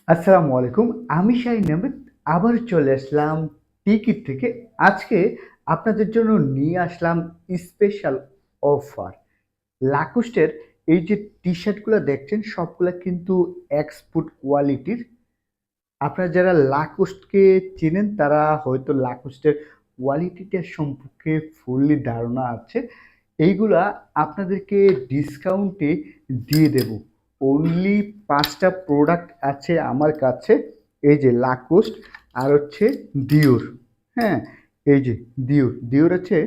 আসসালামু আলাইকুম। আমি শাহিন আহমেদ আবার চলে আসলাম টিকিট থেকে। আজকে আপনাদের জন্য নিয়ে আসলাম স্পেশাল অফার। লাকোস্টের এই যে টি-শার্টগুলা দেখছেন সবগুলা কিন্তু এক্সপোর্ট কোয়ালিটির। আপনারা যারা লাকোস্টকে চেনেন তারা হয়তো লাকোস্টের কোয়ালিটিটা সম্পর্কে ফুললি ধারণা আছে। এইগুলা আপনাদেরকে ডিসকাউন্টে দিয়ে দেব। অনলি ৫ টা প্রোডাক্ট আছে আমার কাছে। এই যে লাকোস্ট আর হচ্ছে ডিওর। হ্যাঁ? এই যে ডিওর আছে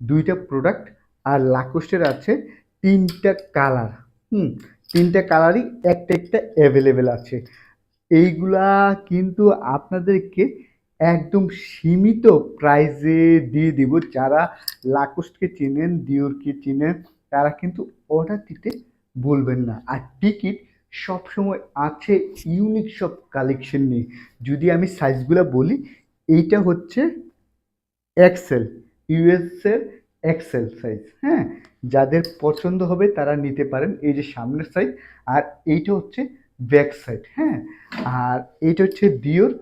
২ টা প্রোডাক্ট আর লাকোস্টের আছে ৩ টা কালার। হুম? ৩ টা কালারই একটা এভেইলেবল আছে। এইগুলা কিন্তু আপনাদেরকে একদম সীমিত প্রাইসে দিয়ে দিব। যারা লাকোস্টকে চিনেন, ডিওরকে চিনেন তারা কিন্তু অর্ডার দিতে ভুলবেন না। আর টিকিট সবসময় আছে ইউনিক সব কালেকশন নিয়ে। যদি আমি সাইজগুলা বলি, এইটা হচ্ছে এক্সেল, ইউএস এর এক্সেল সাইজ। হ্যাঁ? যাদের পছন্দ হবে তারা নিতে পারেন। এই যে সামনের সাইড আর এইটা হচ্ছে ব্যাক সাইড। হ্যাঁ? আর এইটা হচ্ছে ডিওর।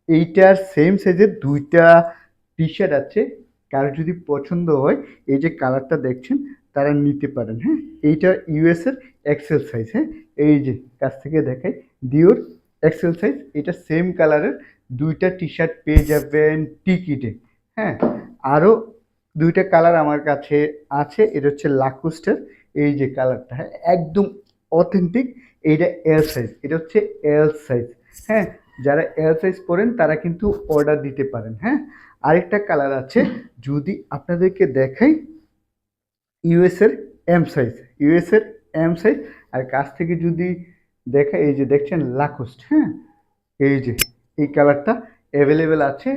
এইটার সেম সাইজের ২ টা টি-শার্ট আছে। কারো যদি পছন্দ হয় এই যে কালারটা দেখছেন তারা নিতে পারেন। হ্যাঁ? এইটা ইউএস এর এক্সেল সাইজ। হ্যাঁ? এই যে কাছ থেকে দেখাই ডিওর এক্সেল সাইজ। এটা সেম কালারের ২ টা টি-শার্ট পেয়ে যাবেন টিকিটে। হ্যাঁ? আরো ২ টা কালার আমার কাছে আছে। এটা হচ্ছে লাকোস্টের এই যে কালারটা, হ্যাঁ? একদম অথেন্টিক। এইটা এল সাইজ। এটা হচ্ছে এল সাইজ। হ্যাঁ? যারা এল সাইজ পড়েন তারা কিন্তু অর্ডার দিতে পারেন। হ্যাঁ? আরেকটা কালার আছে যদি আপনাদেরকে দেখাই ইউএস এর এম সাইজ। ইউএস এর এম সাইজ আর কাছ থেকে যদি দেখাই এই যে দেখছেন লাকোস্ট। হ্যাঁ? এই যে এই কালারটা অ্যাভেলেবেল আছে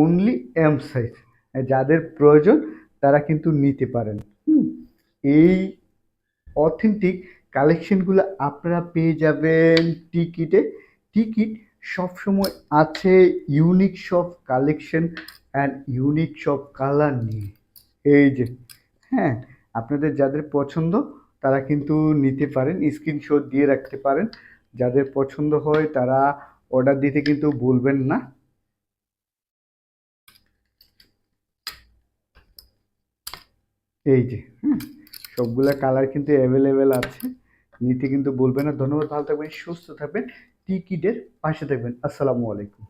অনলি এম সাইজ। যাদের প্রয়োজন তারা কিন্তু নিতে পারেন। হুম? এই অথেন্টিক কালেকশনগুলো আপনারা পেয়ে যাবেন টিকিটে। টিকিট সবসময় আছে ইউনিক সব কালেকশন অ্যান্ড ইউনিক সব কালার নিয়ে। এই যে হ্যাঁ, আপনাদের যাদের পছন্দ তারা কিন্তু নিতে পারেন, স্ক্রিনশট দিয়ে রাখতে পারেন। যাদের পছন্দ হয় তারা অর্ডার দিতে কিন্তু ভুলবেন না। এই যে সবগুলা কালার কিন্তু অ্যাভেলেবেল আছে, নিতে কিন্তু ভুলবেন না। ধন্যবাদ, ভালো থাকবেন, সুস্থ থাকবেন, টিকিটের পাশে থাকবেন। আসসালামু আলাইকুম।